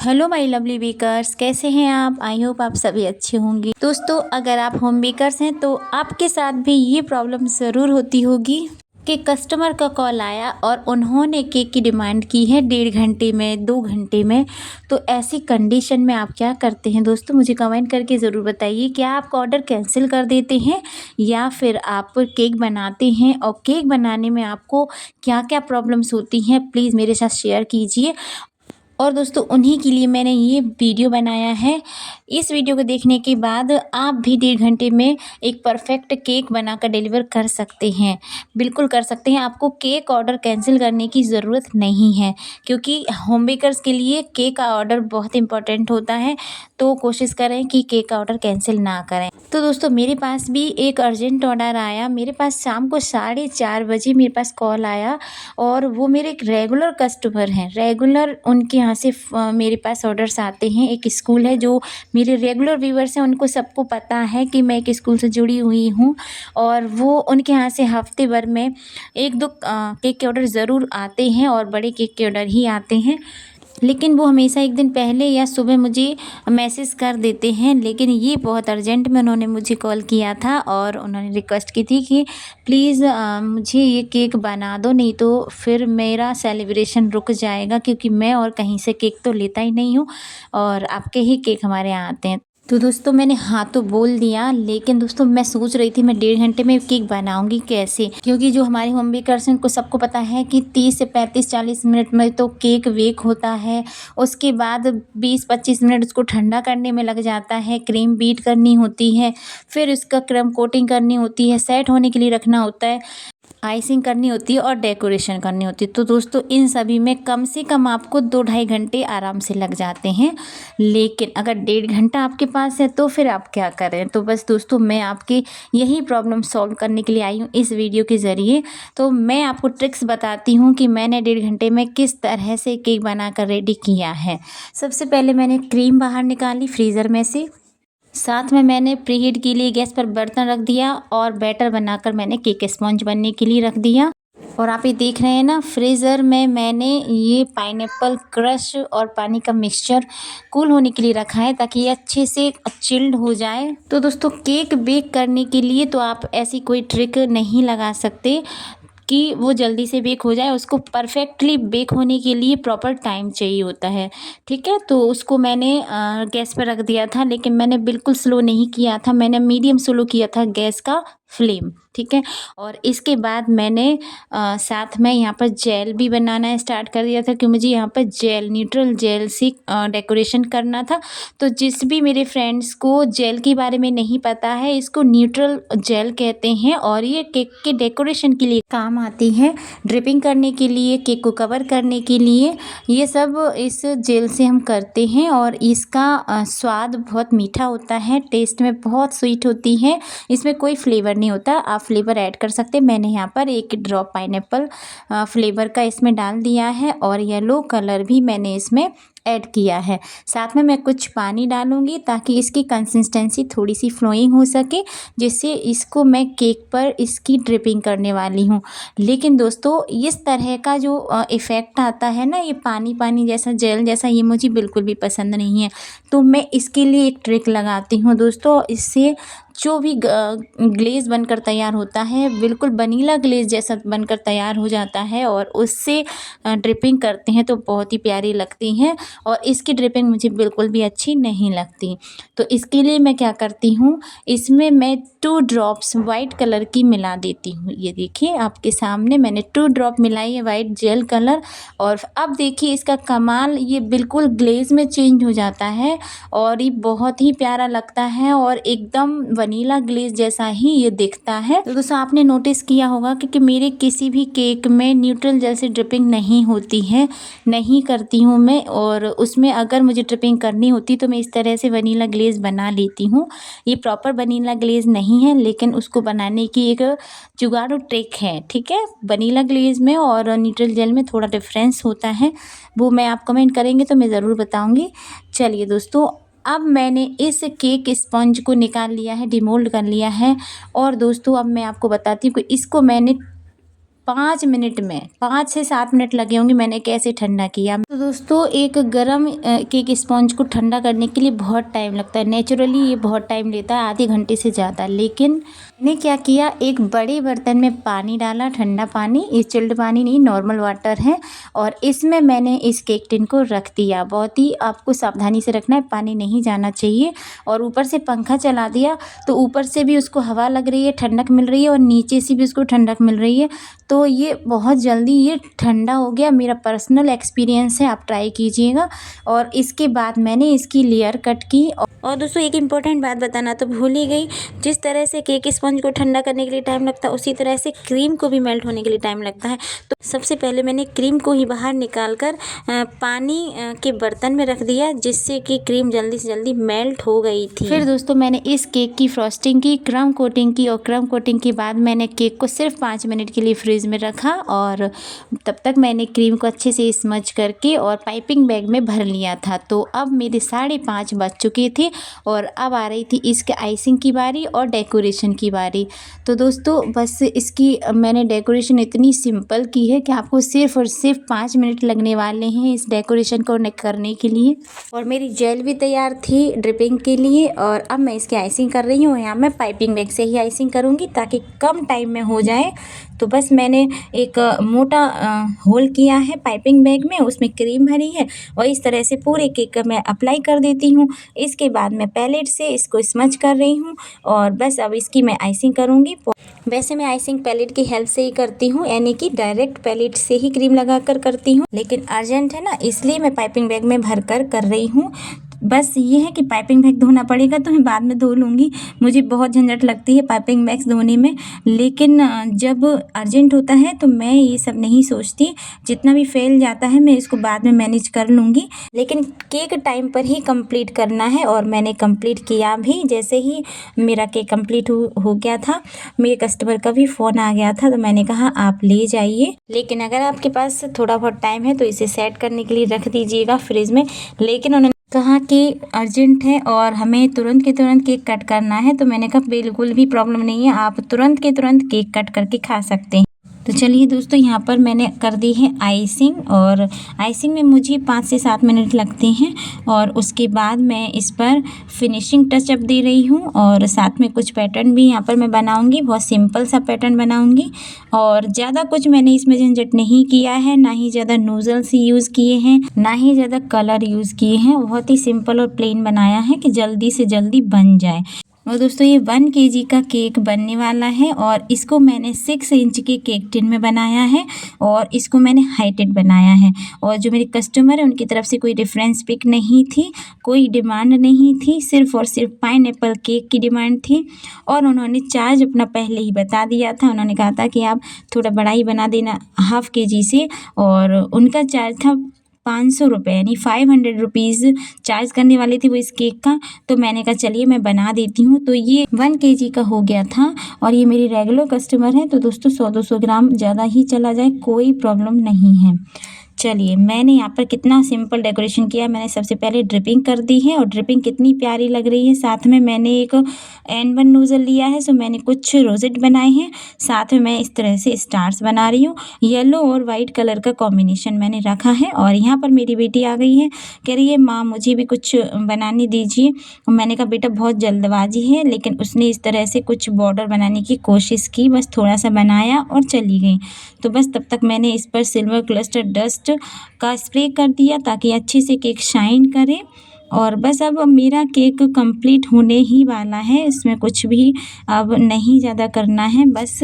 Hello my lovely bakers, कैसे हैं आप। आई होप आप सभी अच्छे होंगे। दोस्तों, अगर आप होम बेकर्स हैं तो आपके साथ भी ये प्रॉब्लम ज़रूर होती होगी कि कस्टमर का कॉल आया और उन्होंने केक की डिमांड की है 1.5 घंटे में, 2 घंटे में। तो ऐसी कंडीशन में आप क्या करते हैं दोस्तों, मुझे कमेंट करके ज़रूर बताइए। क्या आप ऑर्डर कैंसिल कर देते हैं या फिर आप केक बनाते हैं, और केक बनाने में आपको क्या क्या प्रॉब्लम्स होती हैं प्लीज़ मेरे साथ शेयर कीजिए। और दोस्तों, उन्हीं के लिए मैंने ये वीडियो बनाया है। इस वीडियो को देखने के बाद आप भी 1.5 घंटे में एक परफेक्ट केक बनाकर डिलीवर कर सकते हैं। बिल्कुल कर सकते हैं, आपको केक ऑर्डर कैंसिल करने की ज़रूरत नहीं है, क्योंकि होम बेकर्स के लिए केक का ऑर्डर बहुत इंपॉर्टेंट होता है। तो कोशिश करें कि केक का ऑर्डर कैंसिल ना करें। तो दोस्तों, मेरे पास भी एक अर्जेंट ऑर्डर आया। मेरे पास शाम को 4:30 बजे मेरे पास कॉल आया, और वो मेरे एक रेगुलर कस्टमर हैं। रेगुलर उनके यहाँ से मेरे पास ऑर्डर्स आते हैं। एक स्कूल है जो मेरे रेगुलर व्यूवर्स हैं, उनको सबको पता है कि मैं एक स्कूल से जुड़ी हुई हूँ, और वो उनके यहाँ से हफ्ते भर में 1-2 केक के ऑर्डर ज़रूर आते हैं, और बड़े केक के ऑर्डर ही आते हैं। लेकिन वो हमेशा 1 दिन पहले या सुबह मुझे मैसेज कर देते हैं। लेकिन ये बहुत अर्जेंट में उन्होंने मुझे कॉल किया था, और उन्होंने रिक्वेस्ट की थी कि प्लीज़ मुझे ये केक बना दो, नहीं तो फिर मेरा सेलिब्रेशन रुक जाएगा, क्योंकि मैं और कहीं से केक तो लेता ही नहीं हूँ, और आपके ही केक हमारे यहाँ आते हैं। तो दोस्तों, मैंने हाँ तो बोल दिया, लेकिन दोस्तों मैं सोच रही थी मैं 1.5 घंटे में केक बनाऊंगी कैसे, क्योंकि जो हमारे होम बेकर्स हैं उनको सबको पता है कि 30 से 35-40 मिनट में तो केक बेक होता है। उसके बाद 20-25 मिनट उसको ठंडा करने में लग जाता है, क्रीम बीट करनी होती है, फिर उसका क्रम कोटिंग करनी होती है, सेट होने के लिए रखना होता है, आइसिंग करनी होती है, और डेकोरेशन करनी होती है। तो दोस्तों, इन सभी में कम से कम आपको 2-2.5 घंटे आराम से लग जाते हैं। लेकिन अगर 1.5 घंटा आपके पास है तो फिर आप क्या करें। तो बस दोस्तों, मैं आपकी यही प्रॉब्लम सॉल्व करने के लिए आई हूँ इस वीडियो के ज़रिए। तो मैं आपको ट्रिक्स बताती हूँ कि मैंने 1.5 घंटे में किस तरह से केक बनाकर रेडी किया है। सबसे पहले मैंने क्रीम बाहर निकाली फ्रीज़र में से। साथ में मैंने प्रीहीट के लिए गैस पर बर्तन रख दिया, और बैटर बनाकर मैंने केक स्पॉन्ज बनने के लिए रख दिया। और आप ये देख रहे हैं ना, फ्रीज़र में मैंने ये पाइनएप्पल क्रश और पानी का मिक्सचर कूल होने के लिए रखा है, ताकि ये अच्छे से चिल्ड हो जाए। तो दोस्तों, केक बेक करने के लिए तो आप ऐसी कोई ट्रिक नहीं लगा सकते कि वो जल्दी से बेक हो जाए। उसको परफेक्टली बेक होने के लिए प्रॉपर टाइम चाहिए होता है। ठीक है, तो उसको मैंने गैस पर रख दिया था, लेकिन मैंने बिल्कुल स्लो नहीं किया था, मैंने मीडियम स्लो किया था गैस का फ्लेम। ठीक है, और इसके बाद मैंने साथ में यहाँ पर जेल भी बनाना स्टार्ट कर दिया था, कि मुझे यहाँ पर जेल, न्यूट्रल जेल से डेकोरेशन करना था। तो जिस भी मेरे फ्रेंड्स को जेल के बारे में नहीं पता है, इसको न्यूट्रल जेल कहते हैं, और ये केक के डेकोरेशन के लिए काम आती है, ड्रिपिंग करने के लिए, केक को कवर करने के लिए। ये सब इस जेल से हम करते हैं, और इसका स्वाद बहुत मीठा होता है, टेस्ट में बहुत स्वीट होती है। इसमें कोई फ्लेवर नहीं होता, आप फ्लेवर ऐड कर सकते हैं। मैंने यहाँ पर 1 ड्रॉप पाइनएप्पल फ्लेवर का इसमें डाल दिया है, और येलो कलर भी मैंने इसमें ऐड किया है। साथ में मैं कुछ पानी डालूंगी, ताकि इसकी कंसिस्टेंसी थोड़ी सी फ्लोइंग हो सके, जिससे इसको मैं केक पर इसकी ड्रिपिंग करने वाली हूँ। लेकिन दोस्तों, इस तरह का जो इफ़ेक्ट आता है ना, ये पानी पानी जैसा, जेल जैसा, ये मुझे बिल्कुल भी पसंद नहीं है। तो मैं इसके लिए एक ट्रिक लगाती हूँ दोस्तों। इससे जो भी ग्लेज़ बनकर तैयार होता है, बिल्कुल वनीला ग्लेज़ जैसा बनकर तैयार हो जाता है, और उससे ड्रिपिंग करते हैं तो बहुत ही प्यारी लगती हैं, और इसकी ड्रिपिंग मुझे बिल्कुल भी अच्छी नहीं लगती। तो इसके लिए मैं क्या करती हूँ, इसमें मैं 2 ड्रॉप्स वाइट कलर की मिला देती हूँ। ये देखिए, आपके सामने मैंने 2 ड्रॉप मिलाई है वाइट जेल कलर। और अब देखिए इसका कमाल, ये बिल्कुल ग्लेज़ में चेंज हो जाता है, और ये बहुत ही प्यारा लगता है, और एकदम वनीला ग्लेज़ जैसा ही ये दिखता है। तो दोस्तों, आपने नोटिस किया होगा कि मेरे किसी भी केक में न्यूट्रल जेल से ड्रिपिंग नहीं होती है, नहीं करती हूँ मैं। और उसमें अगर मुझे ड्रिपिंग करनी होती तो मैं इस तरह से वनीला ग्लेज़ बना लेती हूँ। ये प्रॉपर वनीला ग्लेज़ नहीं है, लेकिन उसको बनाने की एक जुगाड़ू ट्रिक है। ठीक है, वनीला ग्लेज़ में और न्यूट्रल जेल में थोड़ा डिफरेंस होता है, वो मैं आप कमेंट करेंगे तो मैं ज़रूर बताऊँगी। चलिए दोस्तों, अब मैंने इस केक स्पंज को निकाल लिया है, डिमोल्ड कर लिया है। और दोस्तों, अब मैं आपको बताती हूँ कि इसको मैंने 5 मिनट में 5 से 7 मिनट लगे होंगे मैंने कैसे ठंडा किया। तो दोस्तों एक गरम केक स्पॉन्ज को ठंडा करने के लिए बहुत टाइम लगता है। नेचुरली ये बहुत टाइम लेता है, आधे घंटे से ज़्यादा। लेकिन मैंने क्या किया, एक बड़े बर्तन में पानी डाला, ठंडा पानी, ये चिल्ड पानी नहीं, नॉर्मल वाटर है, और इसमें मैंने इस केक टिन को रख दिया। बहुत ही आपको सावधानी से रखना है, पानी नहीं जाना चाहिए। और ऊपर से पंखा चला दिया, तो ऊपर से भी उसको हवा लग रही है, ठंडक मिल रही है, और नीचे से भी उसको ठंडक मिल रही है। तो ये बहुत जल्दी ये ठंडा हो गया। मेरा पर्सनल एक्सपीरियंस है, आप ट्राई कीजिएगा। और इसके बाद मैंने इसकी लेयर कट की। और दोस्तों एक इम्पॉर्टेंट बात बताना तो भूल ही गई, जिस तरह से केक स्पॉन्ज को ठंडा करने के लिए टाइम लगता है, उसी तरह से क्रीम को भी मेल्ट होने के लिए टाइम लगता है। तो सबसे पहले मैंने क्रीम को ही बाहर निकाल कर पानी के बर्तन में रख दिया, जिससे कि क्रीम जल्दी से जल्दी मेल्ट हो गई थी। फिर दोस्तों मैंने इस केक की फ्रॉस्टिंग की, क्रम कोटिंग की, और क्रम कोटिंग के बाद मैंने केक को सिर्फ 5 मिनट के लिए फ्रीज में रखा। और तब तक मैंने क्रीम को अच्छे से स्मज करके और पाइपिंग बैग में भर लिया था। तो अब मेरे 5:30 बज चुके थे, और अब आ रही थी इसके आइसिंग की बारी और डेकोरेशन की बारी। तो दोस्तों बस इसकी मैंने डेकोरेशन इतनी सिंपल की है कि आपको सिर्फ और सिर्फ 5 मिनट लगने वाले हैं इस डेकोरेशन को करने के लिए। और मेरी जेल भी तैयार थी ड्रिपिंग के लिए, और अब मैं इसकी आइसिंग कर रही हूँ। यहाँ मैं पाइपिंग बैग से ही आइसिंग करूँगी ताकि कम टाइम में हो जाए। तो बस मैंने एक मोटा होल किया है पाइपिंग बैग में, उसमें क्रीम भरी है, और इस तरह से पूरे केक का मैं अप्लाई कर देती हूँ। इसके बाद मैं पैलेट से इसको स्मच कर रही हूँ, और बस अब इसकी मैं आइसिंग करूँगी। वैसे मैं आइसिंग पैलेट की हेल्प से ही करती हूँ, यानी कि डायरेक्ट पैलेट से ही क्रीम लगा कर करती हूँ, लेकिन अर्जेंट है ना, इसलिए मैं पाइपिंग बैग में भर कर रही हूँ। बस ये है कि पाइपिंग बैग धोना पड़ेगा, तो मैं बाद में धो लूँगी। मुझे बहुत झंझट लगती है पाइपिंग बैग्स धोने में, लेकिन जब अर्जेंट होता है तो मैं ये सब नहीं सोचती। जितना भी फैल जाता है मैं इसको बाद में मैनेज कर लूँगी, लेकिन केक टाइम पर ही कंप्लीट करना है। और मैंने कंप्लीट किया भी। जैसे ही मेरा केक कंप्लीट हो गया था, मेरे कस्टमर का भी फ़ोन आ गया था, तो मैंने कहा आप ले जाइए, लेकिन अगर आपके पास थोड़ा बहुत टाइम है तो इसे सेट करने के लिए रख दीजिएगा फ्रिज में। लेकिन उन्होंने कहा कि अर्जेंट है और हमें तुरंत के तुरंत केक कट करना है, तो मैंने कहा बिल्कुल भी प्रॉब्लम नहीं है, आप तुरंत के तुरंत केक कट करके खा सकते हैं। तो चलिए दोस्तों, यहाँ पर मैंने कर दी है आइसिंग, और आइसिंग में मुझे 5 से 7 मिनट लगते हैं। और उसके बाद मैं इस पर फिनिशिंग टचअप दे रही हूँ, और साथ में कुछ पैटर्न भी यहाँ पर मैं बनाऊँगी। बहुत सिंपल सा पैटर्न बनाऊँगी, और ज़्यादा कुछ मैंने इसमें झंझट नहीं किया है, ना ही ज़्यादा नूजल्स यूज़ किए हैं, ना ही ज़्यादा कलर यूज़ किए हैं। बहुत ही सिंपल और प्लेन बनाया है कि जल्दी से जल्दी बन जाए। और दोस्तों ये 1 kg का केक बनने वाला है, और इसको मैंने 6 इंच के केक टिन में बनाया है, और इसको मैंने हाइटेड बनाया है। और जो मेरे कस्टमर है उनकी तरफ से कोई रेफरेंस पिक नहीं थी, कोई डिमांड नहीं थी, सिर्फ और सिर्फ पाइनएप्पल केक की डिमांड थी। और उन्होंने चार्ज अपना पहले ही बता दिया था। उन्होंने कहा था कि आप थोड़ा बड़ा ही बना देना ½ kg से, और उनका चार्ज था 500 रुपये, यानी 500 रुपीज़ चार्ज करने वाली थी वो इस केक का। तो मैंने कहा चलिए मैं बना देती हूँ। तो ये 1 kg का हो गया था, और ये मेरी रेगुलर कस्टमर है, तो दोस्तों 100-200 ग्राम ज़्यादा ही चला जाए, कोई प्रॉब्लम नहीं है। चलिए मैंने यहाँ पर कितना सिंपल डेकोरेशन किया। मैंने सबसे पहले ड्रिपिंग कर दी है, और ड्रिपिंग कितनी प्यारी लग रही है। साथ में मैंने एक N1 नोज़ल लिया है, सो मैंने कुछ रोजेट बनाए हैं। साथ में मैं इस तरह से स्टार्स बना रही हूँ। येलो और वाइट कलर का कॉम्बिनेशन मैंने रखा है। और यहाँ पर मेरी बेटी आ गई है, कह रही है माँ मुझे भी कुछ बनाने दीजिए। और मैंने कहा बेटा बहुत जल्दबाजी है, लेकिन उसने इस तरह से कुछ बॉर्डर बनाने की कोशिश की, बस थोड़ा सा बनाया और चली गई। तो बस तब तक मैंने इस पर सिल्वर क्लस्टर डस्ट का स्प्रे कर दिया ताकि अच्छे से केक शाइन करे। और बस अब मेरा केक कंप्लीट होने ही वाला है, इसमें कुछ भी अब नहीं ज़्यादा करना है। बस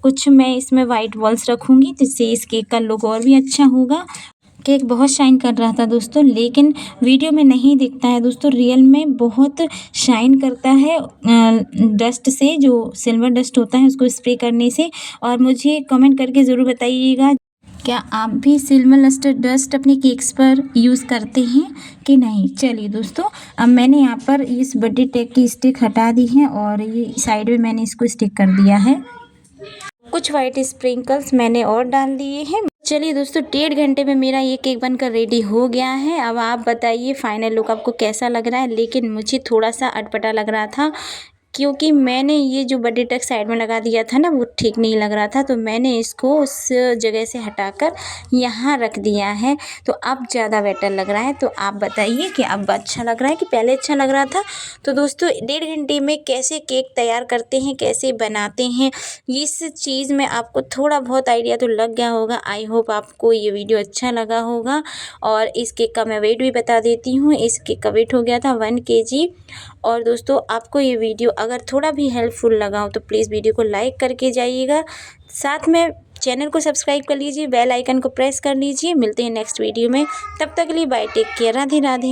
कुछ मैं इसमें वाइट बॉल्स रखूँगी, जिससे इस केक का लुक और भी अच्छा होगा। केक बहुत शाइन कर रहा था दोस्तों, लेकिन वीडियो में नहीं दिखता है दोस्तों, रियल में बहुत शाइन करता है डस्ट से, जो सिल्वर डस्ट होता है उसको स्प्रे करने से। और मुझे कमेंट करके ज़रूर बताइएगा, क्या आप भी सिल्वर लस्टर डस्ट अपने केक्स पर यूज़ करते हैं कि नहीं। चलिए दोस्तों, अब मैंने यहाँ पर इस बर्थडे केक की स्टिक हटा दी है, और ये साइड में मैंने इसको स्टिक कर दिया है। कुछ वाइट स्प्रिंकल्स मैंने और डाल दिए हैं। चलिए दोस्तों, 1.5 घंटे में मेरा ये केक बनकर रेडी हो गया है। अब आप बताइए फाइनल लुक आपको कैसा लग रहा है। लेकिन मुझे थोड़ा सा अटपटा लग रहा था, क्योंकि मैंने ये जो बर्थडे टैग साइड में लगा दिया था ना, वो ठीक नहीं लग रहा था, तो मैंने इसको उस जगह से हटाकर यहाँ रख दिया है। तो अब ज़्यादा बेटर लग रहा है। तो आप बताइए कि अब अच्छा लग रहा है कि पहले अच्छा लग रहा था। तो दोस्तों 1.5 घंटे में कैसे केक तैयार करते हैं, कैसे बनाते हैं, इस चीज़ में आपको थोड़ा बहुत आइडिया तो लग गया होगा। आई होप आपको ये वीडियो अच्छा लगा होगा। और इस केक का मैं वेट भी बता देती हूँ। इस केक का वेट हो गया था 1 kg। और दोस्तों आपको ये वीडियो अगर थोड़ा भी हेल्पफुल लगा हो तो प्लीज़ वीडियो को लाइक करके जाइएगा। साथ में चैनल को सब्सक्राइब कर लीजिए, बेल आइकन को प्रेस कर लीजिए। मिलते हैं नेक्स्ट वीडियो में, तब तक के लिए bye, take care, Radhe Radhe.